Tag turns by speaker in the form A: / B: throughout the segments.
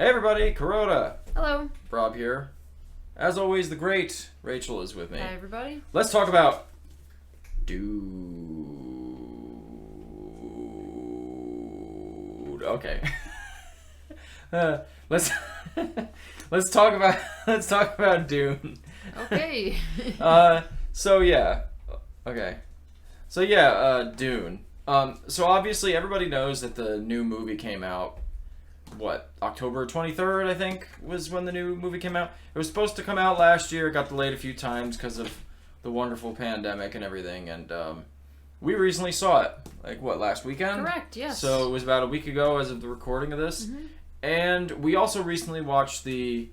A: Hey everybody, Kuroda.
B: Hello.
A: Rob here. As always, the great Rachel is with me.
B: Hi, everybody.
A: Let's talk about Dude. Okay. Let's let's talk about Dune.
B: Okay.
A: Dune. So obviously everybody knows that the new movie came out. October 23rd, I think, was when the new movie came out. It was supposed to come out last year. It got delayed a few times because of the wonderful pandemic and everything. And we recently saw it, last weekend?
B: Correct, yes.
A: So it was about a week ago as of the recording of this.
B: Mm-hmm.
A: And we also recently watched the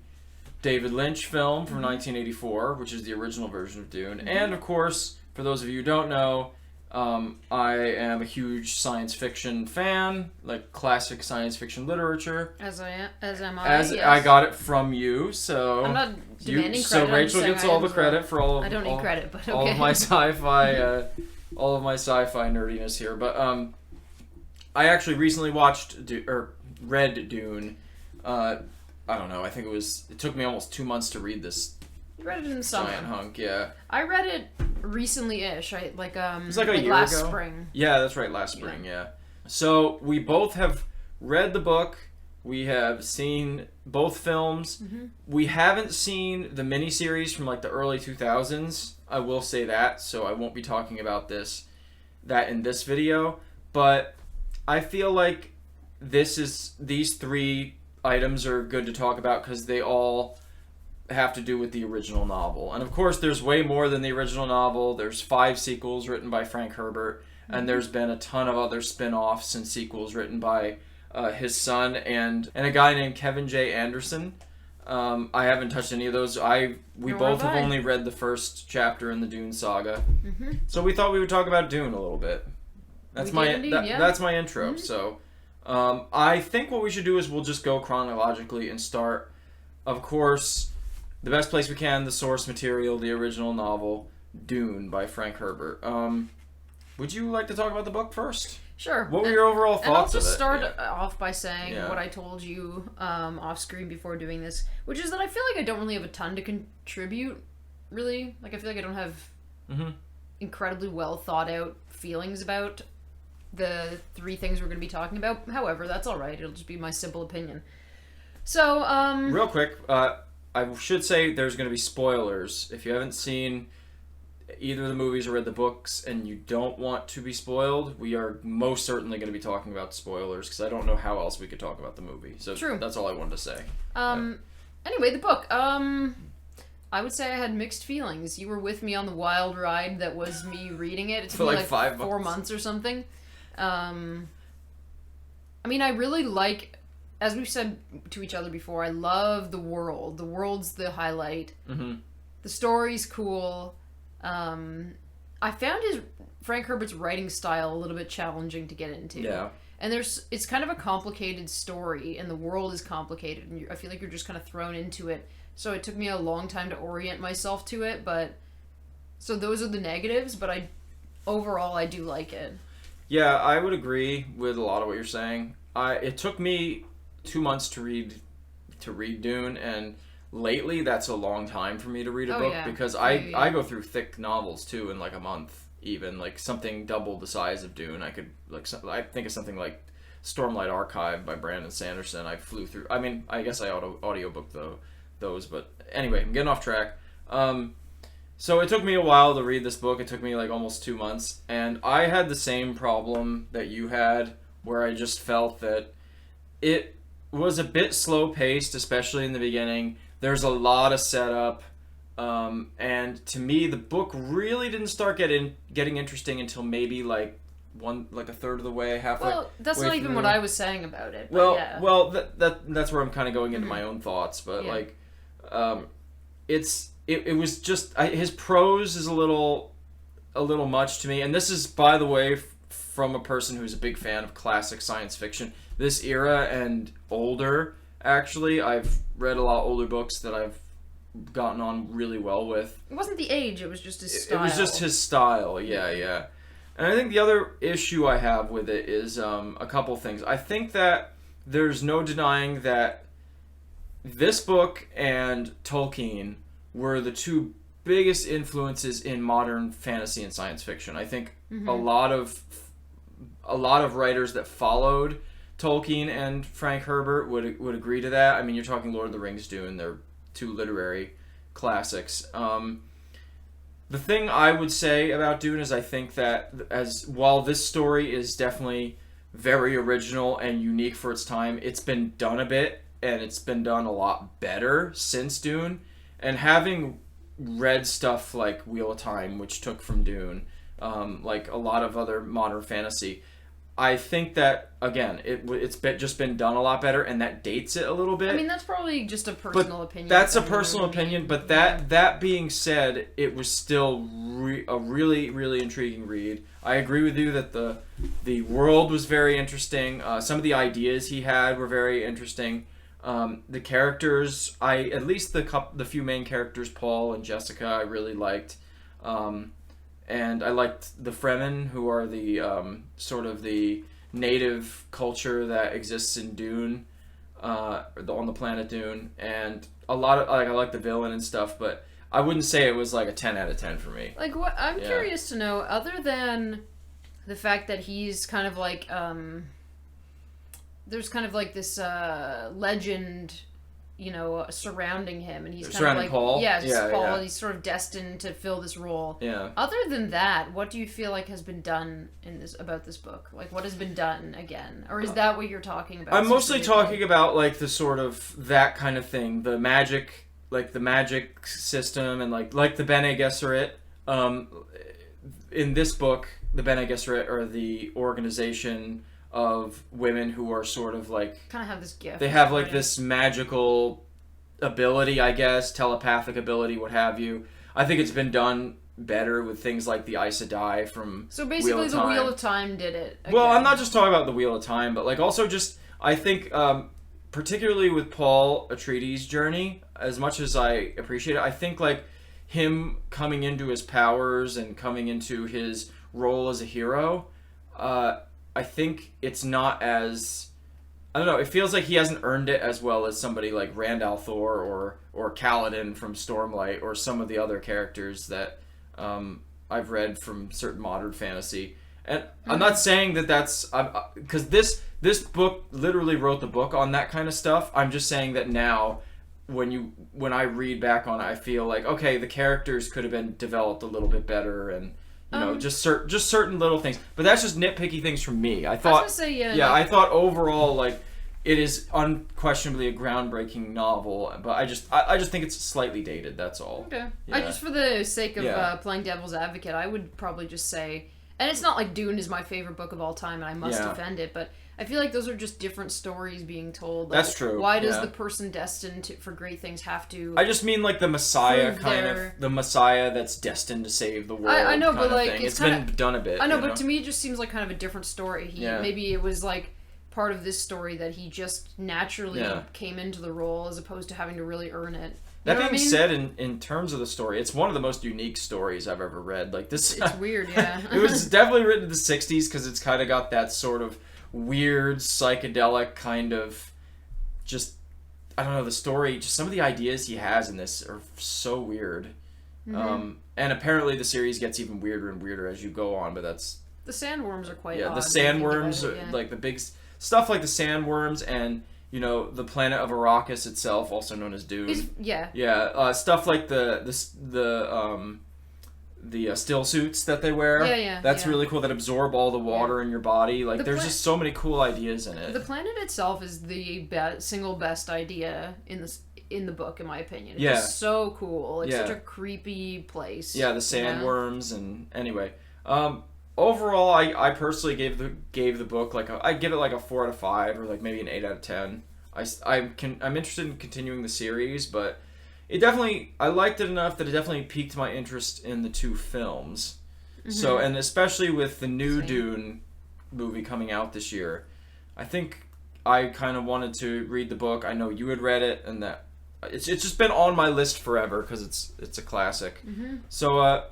A: David Lynch film from 1984, which is the original version of Dune.
B: Mm-hmm.
A: And, of course, for those of you who don't know, I am a huge science fiction fan, like classic science fiction literature.
B: As am I.
A: As
B: yes.
A: I got it from you, so
B: I'm not demanding credit.
A: So Rachel gets all the credit for all of
B: I don't need credit, but okay.
A: all of my sci-fi, all of my sci-fi nerdiness here. But I actually recently read Dune. I don't know. I think it took me almost 2 months to read this.
B: You read it in the summer.
A: Giant hunk, yeah.
B: I read it recently-ish. It was
A: like a year
B: last
A: ago.
B: spring.
A: Yeah, that's right, last spring, yeah. So we both have read the book. We have seen both films.
B: Mm-hmm.
A: We haven't seen the miniseries from the early 2000s. I will say that, so I won't be talking about that in this video. But I feel like these three items are good to talk about because they all have to do with the original novel. And of course there's way more than the original novel. There's 5 sequels written by Frank Herbert, and there's been a ton of other spin-offs and sequels written by his son and a guy named Kevin J. Anderson. I haven't touched any of those. We both have only read the first chapter in the Dune saga.
B: Mm-hmm.
A: So we thought we would talk about Dune a little bit. That's my intro.
B: Mm-hmm.
A: So I think what we should do is we'll just go chronologically and start, of course, the best place we can, the source material, the original novel, Dune by Frank Herbert. Would you like to talk about the book first?
B: Sure.
A: What were your overall thoughts of it?
B: I'll just start off by saying what I told you off screen before doing this, which is that I feel like I don't really have a ton to contribute, really. I feel like I don't have incredibly well thought out feelings about the 3 things we're going to be talking about. However, that's all right. It'll just be my simple opinion. So,
A: real quick, I should say there's going to be spoilers. If you haven't seen either of the movies or read the books and you don't want to be spoiled, we are most certainly going to be talking about spoilers because I don't know how else we could talk about the movie. So
B: True.
A: That's all I wanted to say.
B: Anyway, the book. I would say I had mixed feelings. You were with me on the wild ride that was me reading it. It took me
A: 5
B: 4 months or something. I really like... As we've said to each other before, I love the world. The world's the highlight.
A: Mm-hmm.
B: The story's cool. I found Frank Herbert's writing style a little bit challenging to get into.
A: Yeah.
B: And it's kind of a complicated story, and the world is complicated, and I feel like you're just kind of thrown into it. So it took me a long time to orient myself to it, so those are the negatives, but overall I do like it.
A: Yeah, I would agree with a lot of what you're saying. It took me 2 months to read Dune, and lately that's a long time for me to read a book because I go through thick novels too in a month, even something double the size of Dune. I could I think of something like Stormlight Archive by Brandon Sanderson. I flew through. I guess I audiobooked those, but anyway, I'm getting off track. So it took me a while to read this book. It took me almost 2 months, and I had the same problem that you had, where I just felt that it was a bit slow paced, especially in the beginning. There's a lot of setup, and to me, the book really didn't start getting interesting until maybe a third of the way, halfway.
B: Well, that's not even what I was saying about it.
A: Well, that's where I'm kind of going into my own thoughts, but it was just his prose is a little much to me, and this is, by the way, from a person who's a big fan of classic science fiction. This era and older, actually, I've read a lot older books that I've gotten on really well with.
B: It wasn't the age, it was just his style.
A: It was just his style, yeah. And I think the other issue I have with it is a couple things. I think that there's no denying that this book and Tolkien were the two biggest influences in modern fantasy and science fiction. I think a lot of writers that followed Tolkien and Frank Herbert would agree to that. I mean, you're talking Lord of the Rings, Dune. They're two literary classics. The thing I would say about Dune is I think that while this story is definitely very original and unique for its time, it's been done a bit, and it's been done a lot better since Dune. And having read stuff like Wheel of Time, which took from Dune, like a lot of other modern fantasy, I think that, again, it's just been done a lot better, and that dates it a little bit.
B: I mean, that's probably just a personal opinion.
A: That's a personal opinion, but that being said, it was still a really, really intriguing read. I agree with you that the world was very interesting. Some of the ideas he had were very interesting. The characters, at least the few main characters, Paul and Jessica, I really liked. And I liked the Fremen, who are the sort of the native culture that exists in Dune, on the planet Dune, and a lot of I like the villain and stuff, but I wouldn't say it was like a 10 out of 10 for me.
B: Like, what I'm curious to know, other than the fact that he's kind of like there's kind of like this legend, surrounding him, and he's kind of like
A: Paul.
B: Paul. Yeah. He's sort of destined to fill this role.
A: Yeah.
B: Other than that, what do you feel like has been done about this book? Like, what has been done again, or is that what you're talking about?
A: I'm mostly talking about like the sort of that kind of thing, the magic, like the magic system, and like the Bene Gesserit. In this book, the Bene Gesserit are the organization of women who are sort of like
B: kind of have this gift.
A: They have like this magical ability, I guess, telepathic ability, what have you. I think it's been done better with things like the Aes Sedai from
B: So basically the Wheel of Time did it again.
A: Well, I'm not just talking about the Wheel of Time, but like also just I think particularly with Paul Atreides' journey, as much as I appreciate it, I think like him coming into his powers and coming into his role as a hero, I think it's not as... I don't know, it feels like he hasn't earned it as well as somebody like Rand al'Thor or Kaladin from Stormlight or some of the other characters that I've read from certain modern fantasy. And I'm not saying that that's... Because this book literally wrote the book on that kind of stuff. I'm just saying that now, when I read back on it, I feel like, okay, the characters could have been developed a little bit better, and... just certain little things, but that's just nitpicky things from me. I thought,
B: I was gonna say,
A: I thought overall, like, it is unquestionably a groundbreaking novel, but I just think it's slightly dated. That's all.
B: Okay.
A: Yeah.
B: Just for the sake of playing devil's advocate, I would probably just say, and it's not like Dune is my favorite book of all time, and I must defend it, but I feel like those are just different stories being told. Like,
A: that's true.
B: Why does the person destined for great things have to...
A: I just mean like the Messiah the Messiah that's destined to save the world.
B: I know, but like
A: it's been done a bit.
B: I know, but to me it just seems like kind of a different story. Maybe it was like part of this story that he just naturally came into the role as opposed to having to really earn it.
A: That being said, in terms of the story, it's one of the most unique stories I've ever read. Like this,
B: it's weird, yeah.
A: It was definitely written in the '60s because it's kind of got that sort of weird psychedelic kind of just, I don't know, the story, just some of the ideas he has in this are so weird. And apparently the series gets even weirder and weirder as you go on, but that's...
B: The sandworms are quite odd.
A: The sandworms, like the big stuff like the sandworms and, the planet of Arrakis itself, also known as Dune. Stuff like the still suits that they wear. That's really cool, that absorb all the water in your body. Like, there's just so many cool ideas in it.
B: The planet itself is the single best idea in the book, in my opinion. It's just so cool. It's such a creepy place.
A: Yeah, the sandworms and anyway. Overall, I personally gave the book I'd give it like a 4 out of 5 or like maybe an 8 out of 10. I'm interested in continuing the series, but I liked it enough that it definitely piqued my interest in the two films. So, and especially with the new Dune movie coming out this year, I think I kind of wanted to read the book. I know you had read it, and that it's just been on my list forever because it's a classic. So,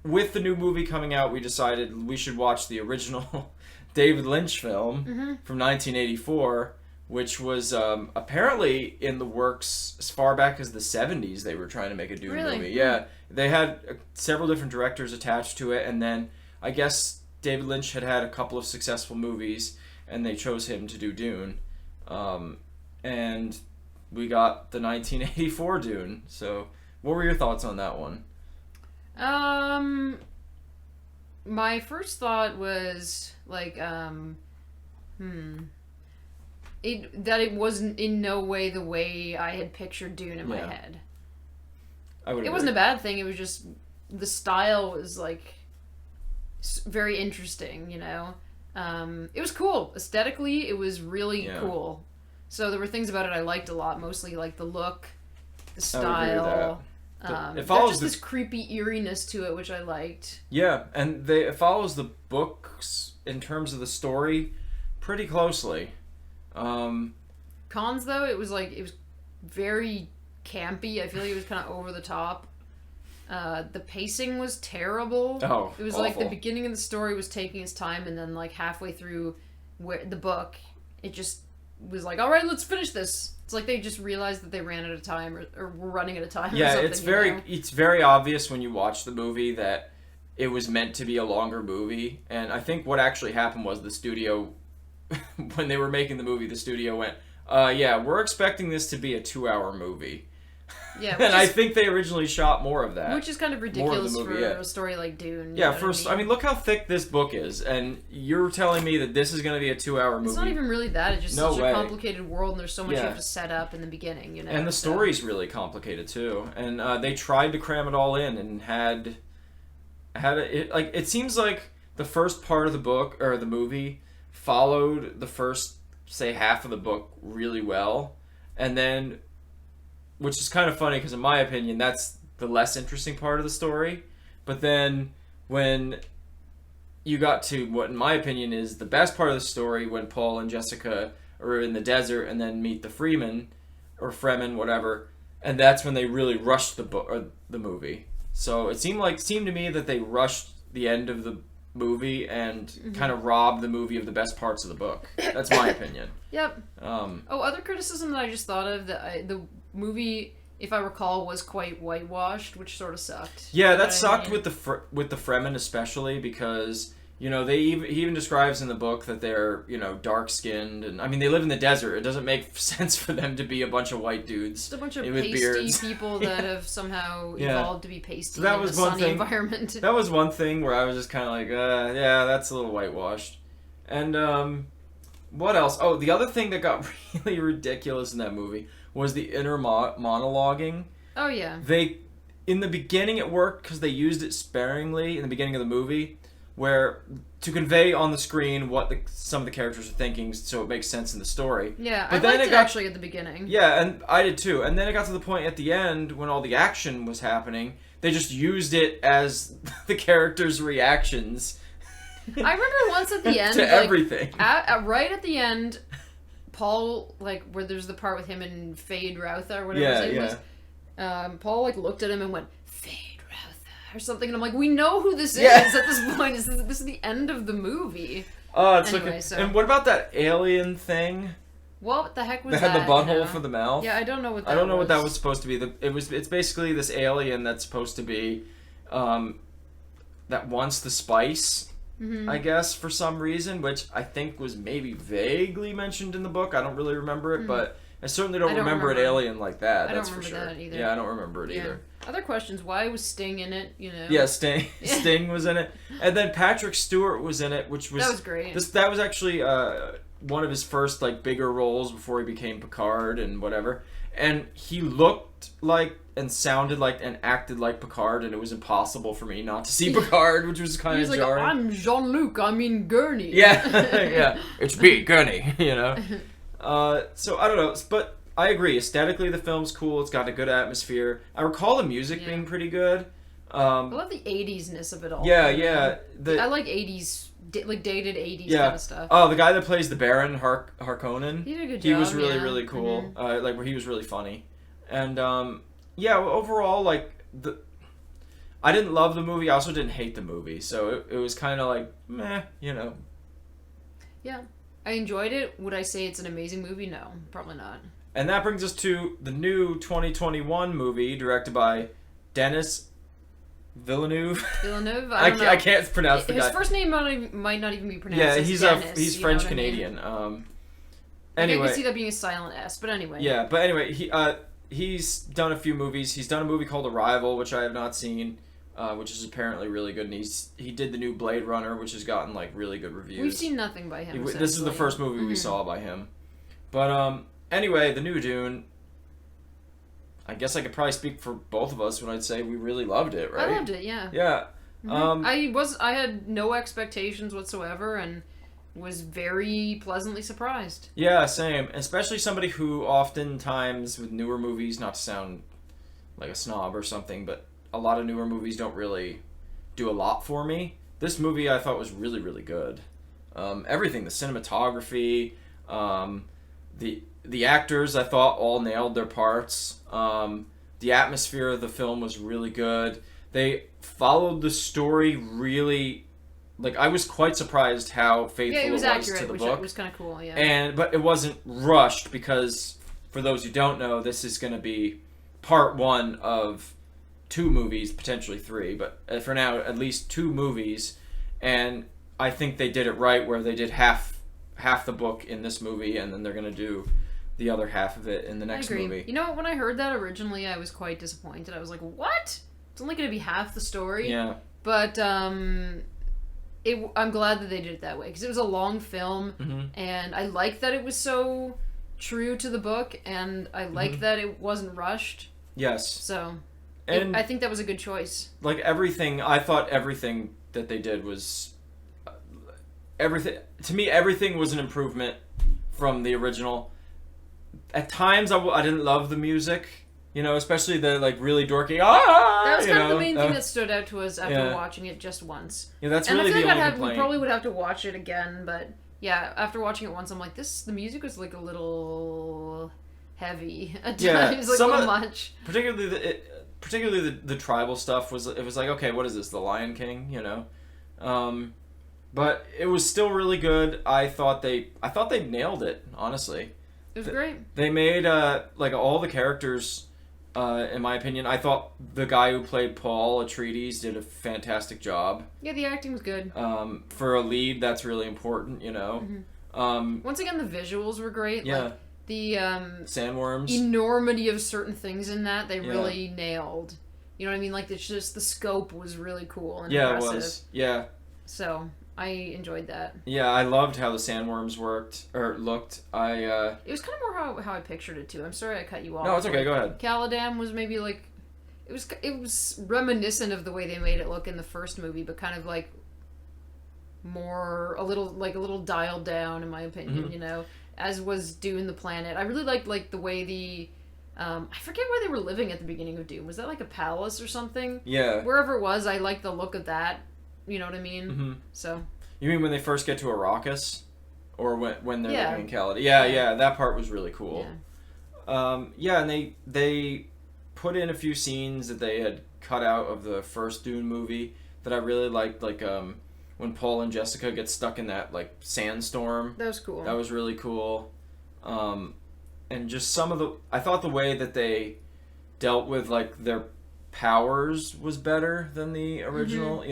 A: with the new movie coming out, we decided we should watch the original David Lynch film from 1984, which was apparently in the works as far back as the 70s. They were trying to make a Dune movie. Yeah, they had several different directors attached to it, and then I guess David Lynch had a couple of successful movies, and they chose him to do Dune. And we got the 1984 Dune. So, what were your thoughts on that one?
B: My first thought was like, it wasn't in no way the way I had pictured Dune in my head. It wasn't a bad thing. It was just the style was like very interesting, you know. It was cool aesthetically. It was really cool. So there were things about it I liked a lot. Mostly like the look, the style. It follows just this creepy eeriness to it, which I liked.
A: Yeah, and it follows the books in terms of the story pretty closely.
B: Cons though, it was very campy. I feel like it was kind of over the top. The pacing was terrible.
A: Oh,
B: it was
A: awful.
B: Like the beginning of the story was taking its time, and then like halfway through the book, it just was like, all right, let's finish this. It's like they just realized that they ran out of time or were running out of time.
A: Yeah,
B: or something,
A: it's very obvious when you watch the movie that it was meant to be a longer movie. And I think what actually happened was the studio, when they were making the movie, the studio went, yeah, we're expecting this to be a 2-hour movie.
B: Yeah,
A: and I think they originally shot more of that.
B: Which is kind of ridiculous for a story like Dune.
A: Yeah, I mean, look how thick this book is, and you're telling me that this is going to be a 2-hour movie.
B: It's not even really that. It's just such a complicated world, and there's so much you have to set up in the beginning, you know.
A: And the story's really complicated too. And they tried to cram it all in, and it seems like the first part of the book or the movie followed the first, say, half of the book really well, and then, which is kind of funny because in my opinion that's the less interesting part of the story. But then when you got to what in my opinion is the best part of the story, when Paul and Jessica are in the desert and then meet the Fremen or whatever, and that's when they really rushed the movie. So it seemed to me that they rushed the end of the movie and kind of robbed the movie of the best parts of the book. That's my opinion.
B: Yep. Other criticism that I just thought of, the movie, if I recall, was quite whitewashed, which sort of sucked.
A: Yeah, that sucked with the Fremen especially, because he even describes in the book that they're dark skinned, and I mean they live in the desert. It doesn't make sense for them to be a bunch of white dudes.
B: Just a bunch of
A: with
B: pasty
A: beards.
B: people that have somehow evolved to be pasty
A: so that
B: in
A: was
B: a
A: one
B: sunny
A: thing.
B: environment.
A: That was one thing where I was just kind of like, yeah, that's a little whitewashed. And what else? Oh, the other thing that got really ridiculous in that movie was the inner monologuing.
B: Oh, yeah.
A: In the beginning it worked because they used it sparingly in the beginning of the movie, where to convey on the screen what some of the characters are thinking, so it makes sense in the story.
B: Yeah, but I liked it actually at the beginning.
A: Yeah, and I did too. And then it got to the point at the end when all the action was happening, they just used it as the characters' reactions.
B: I remember once at the end
A: to everything.
B: Right at the end, Paul, where there's the part with him and Fade Routha or whatever his name was, Paul looked at him and went, Fade Routha or something, and I'm like, we know who this is at this point. This is the end of the movie.
A: And what about that alien thing?
B: What the heck was that?
A: They had the butthole for the mouth.
B: Yeah, I don't know what that was.
A: I don't know what that was supposed to be. It's basically this alien that's supposed to be that wants the spice. I guess, for some reason, which I think was maybe vaguely mentioned in the book. I don't really remember it, but I certainly don't remember an alien like that. That's for sure. That either. Yeah, I don't remember it either.
B: Other questions: why was Sting in it?
A: Yeah, Sting was in it, and then Patrick Stewart was in it, which was
B: that was great.
A: That was actually one of his first bigger roles before he became Picard and whatever. And he looked like and sounded like and acted like Picard, and it was impossible for me not to see Picard, which was kind of jarring.
B: I'm Jean-Luc, I'm in Gurney.
A: Yeah, it's me, Gurney, So, I don't know, but I agree. Aesthetically, the film's cool. It's got a good atmosphere. I recall the music being pretty good.
B: I love the 80s-ness of it all.
A: Yeah.
B: I like 80s, dated 80s kind of stuff.
A: Oh, the guy that plays the Baron Harkonnen.
B: He did a good job.
A: He was really, really cool. Where he was really funny. And, overall, I didn't love the movie. I also didn't hate the movie. So it was kind of meh,
B: Yeah. I enjoyed it. Would I say it's an amazing movie? No, probably not.
A: And that brings us to the new 2021 movie directed by Denis Villeneuve.
B: Villeneuve? I don't know.
A: I can't pronounce the guy.
B: His first name might not even be pronounced as
A: Dennis,
B: he's
A: French Canadian. Anyway,
B: I can see that being a silent S, but anyway.
A: Yeah, but anyway, he's done a few movies. He's done a movie called Arrival, which I have not seen, which is apparently really good. And he did the new Blade Runner, which has gotten like really good reviews.
B: We've seen nothing by him.
A: This is the first movie we saw by him. But anyway, the new Dune. I guess I could probably speak for both of us when I'd say we really loved it, right?
B: I loved it, yeah.
A: Yeah.
B: I had no expectations whatsoever and was very pleasantly surprised.
A: Yeah, same. Especially somebody who oftentimes with newer movies, not to sound like a snob or something, but a lot of newer movies don't really do a lot for me. This movie I thought was really, really good. Everything, the cinematography, the actors I thought all nailed their parts. The atmosphere of the film was really good. They followed the story really, like I was quite surprised how faithful
B: it was accurate,
A: to the
B: which
A: book.
B: Was kind of cool, yeah.
A: But it wasn't rushed because, for those who don't know, this is going to be part one of 2 movies, potentially 3, but for now at least 2 movies, and I think they did it right where they did half the book in this movie, and then they're going to do the other half of it in the next movie.
B: You know what? When I heard that originally, I was quite disappointed. I was like, "What? It's only going to be half the story."
A: Yeah.
B: But I'm glad that they did it that way because it was a long film, and I like that it was so true to the book, and I like that it wasn't rushed.
A: Yes.
B: So,
A: and
B: I think that was a good choice.
A: Like everything, I thought everything that they did was everything. To me, everything was an improvement from the original. At times, I didn't love the music, especially the like really dorky.
B: That was kind of the main thing that stood out to us after watching it just once.
A: Yeah, that's really the only complaint.
B: We probably would have to watch it again, but yeah, after watching it once, I'm like, the music was like a little heavy at times, like a little much.
A: Particularly the tribal stuff was like, okay, what is this, The Lion King, but it was still really good. I thought they nailed it, honestly.
B: It was great.
A: They made like all the characters, in my opinion. I thought the guy who played Paul Atreides did a fantastic job.
B: Yeah, the acting was good.
A: For a lead, that's really important,
B: Once again, the visuals were great.
A: Yeah.
B: Like, the
A: sandworms,
B: enormity of certain things in that they really nailed. You know what I mean? Like it's just the scope was really cool and impressive.
A: It was. Yeah.
B: So I enjoyed that.
A: Yeah, I loved how the sandworms looked.
B: It was kind of more how I pictured it too. I'm sorry I cut you off.
A: No, it's okay. Go ahead.
B: Caladan was maybe like it was reminiscent of the way they made it look in the first movie, but kind of like a little dialed down in my opinion. As was Dune the planet. I really liked the way I forget where they were living at the beginning of Dune. Was that like a palace or something?
A: Yeah.
B: Wherever it was, I liked the look of that. You know what I mean?
A: Mm-hmm.
B: So.
A: You mean when they first get to Arrakis? Or when they're living in Caladan? Yeah, that part was really cool.
B: Yeah.
A: And they put in a few scenes that they had cut out of the first Dune movie that I really liked, like when Paul and Jessica get stuck in that like sandstorm.
B: That was cool.
A: That was really cool. And just I thought the way that they dealt with like their powers was better than the original.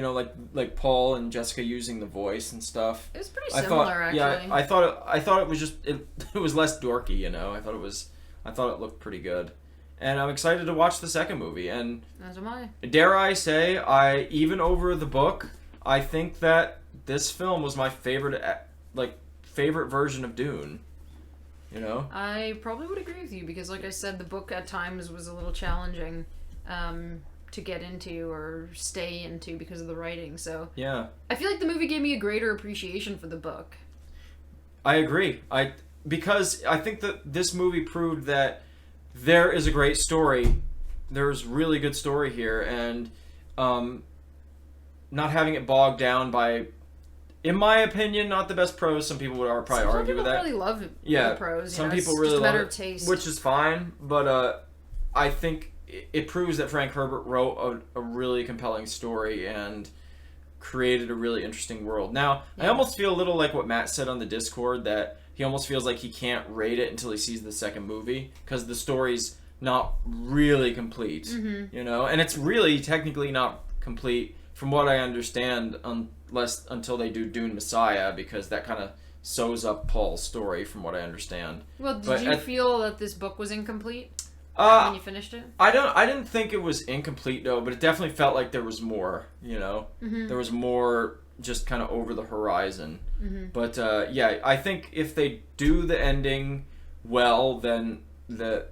A: Like Paul and Jessica using the voice and stuff.
B: It was pretty similar, actually.
A: Yeah, I thought it was just it was less dorky. I thought it looked pretty good. And I'm excited to watch the second movie. And
B: as am I.
A: Dare I say, even over the book, I think that this film was my favorite version of Dune.
B: I probably would agree with you because, like I said, the book at times was a little challenging to get into or stay into because of the writing. So
A: yeah,
B: I feel like the movie gave me a greater appreciation for the book.
A: I agree. Because I think that this movie proved that there is a great story. There's really good story here, and not having it bogged down by, in my opinion, not the best prose. Some people would probably argue with that.
B: Some people really love the prose.
A: Some people really love it. It's just a matter of taste. Which is fine, but I think it proves that Frank Herbert wrote a really compelling story, and created a really interesting world. Now,
B: Yeah.
A: I almost feel a little like what Matt said on the Discord, that he almost feels like he can't rate it until he sees the second movie, because the story's not really complete, you know? And it's really technically not complete, from what I understand, until they do Dune Messiah, because that kind of sews up Paul's story, from what I understand.
B: Well, did you feel that this book was incomplete when you finished it?
A: I didn't think it was incomplete, though, but it definitely felt like there was more, you know? There was more just kind of over the horizon. But yeah, I think if they do the ending well, then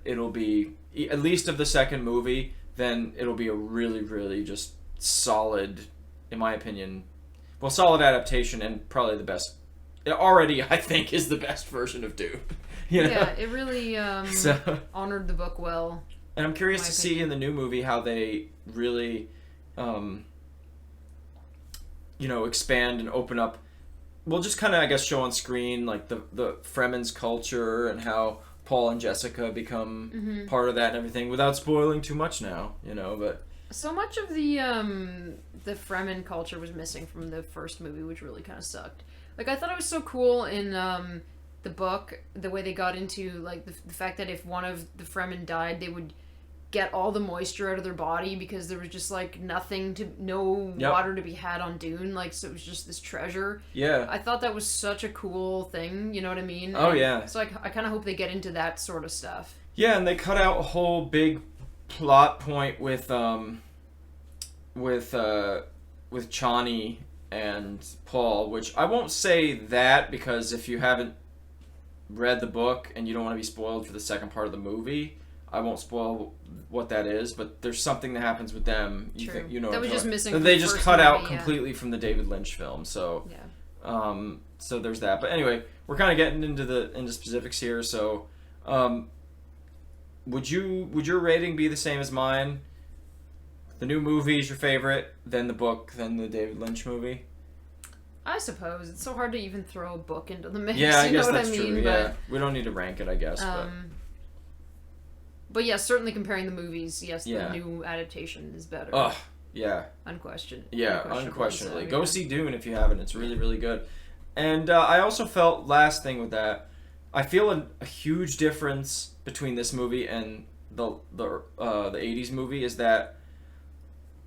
A: it'll be, at least of the second movie, then it'll be a really, really just solid, in my opinion, solid adaptation, and probably the best. It already, I think, is the best version of Dune. You know?
B: Yeah, it really honored the book well.
A: And I'm curious to see in the new movie how they really, expand and open up. We'll just kind of, I guess, show on screen like the Fremen's culture and how Paul and Jessica become part of that and everything, without spoiling too much now, you know. But
B: so much of the Fremen culture was missing from the first movie, which really kind of sucked. Like, I thought it was so cool in the book, the way they got into like the fact that if one of the Fremen died, they would get all the moisture out of their body, because there was just like no water to be had on Dune, like, so it was just this treasure.
A: Yeah,
B: I thought that was such a cool thing, you know what I mean?
A: Oh, yeah.
B: So I kind of hope they get into that sort of stuff.
A: Yeah, and they cut out a whole big plot point with Chani and Paul, which I won't say that, because if you haven't read the book and you don't want to be spoiled for the second part of the movie, I won't spoil what that is, but there's something that happens with them.
B: True.
A: That
B: was just missing.
A: That they just cut out completely from the David Lynch film. So,
B: yeah.
A: So there's that. But anyway, we're kind of getting into specifics here. So, would your rating be the same as mine? The new movie is your favorite, then the book, then the David Lynch movie?
B: I suppose. It's so hard to even throw a book into the mix.
A: Yeah, I guess
B: know what
A: that's
B: I mean?
A: true. Yeah, we don't need to rank it, I guess.
B: But yeah, certainly comparing the movies, yes, the new adaptation is better.
A: Oh, yeah.
B: Unquestionably.
A: So, Go see Dune if you haven't. It's really, really good. And I also felt, last thing with that, I feel a huge difference between this movie and the 80s movie is that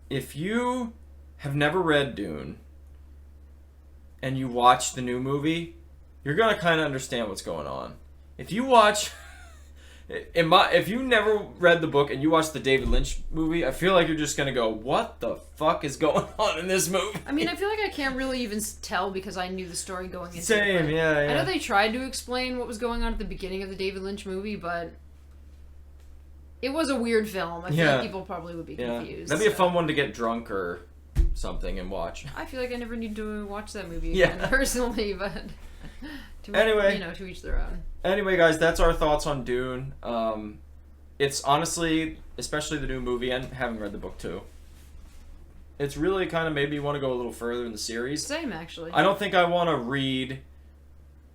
A: if you have never read Dune and you watch the new movie, you're going to kind of understand what's going on. If you watch... if you never read the book and you watch the David Lynch movie, I feel like you're just gonna go, "What the fuck is going on in this movie?"
B: I mean, I feel like I can't really even tell because I knew the story going into it.
A: Same, yeah.
B: I know they tried to explain what was going on at the beginning of the David Lynch movie, but it was a weird film. I feel like people probably would be confused.
A: That'd be a fun one to get drunk or something and watch.
B: I feel like I never need to watch that movie again, personally, but...
A: Anyway,
B: to each their own.
A: Anyway, guys, that's our thoughts on Dune. It's honestly, especially the new movie, and having read the book too, it's really kind of made me want to go a little further in the series.
B: Same, actually.
A: I don't think I want to read...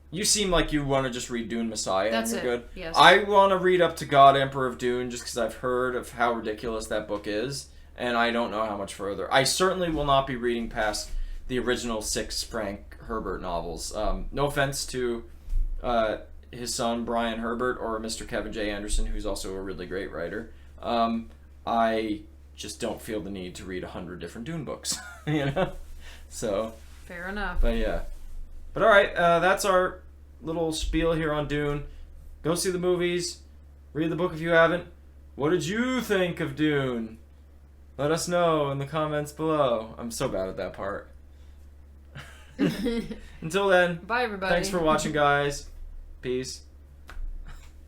A: You seem like you want to just read Dune Messiah,
B: that's
A: and you're good.
B: Yes.
A: I want to read up to God, Emperor of Dune, just because I've heard of how ridiculous that book is, and I don't know how much further. I certainly will not be reading past the original 6 Frank Herbert novels. No offense to his son Brian Herbert or Mr. Kevin J. Anderson, who's also a really great writer. I just don't feel the need to read 100 different Dune books, you know. So
B: fair enough.
A: But yeah, but all right, that's our little spiel here on Dune. Go see the movies. Read the book if you haven't. What did you think of Dune? Let us know in the comments below. I'm so bad at that part. Until then,
B: bye everybody.
A: Thanks for watching, guys. Peace.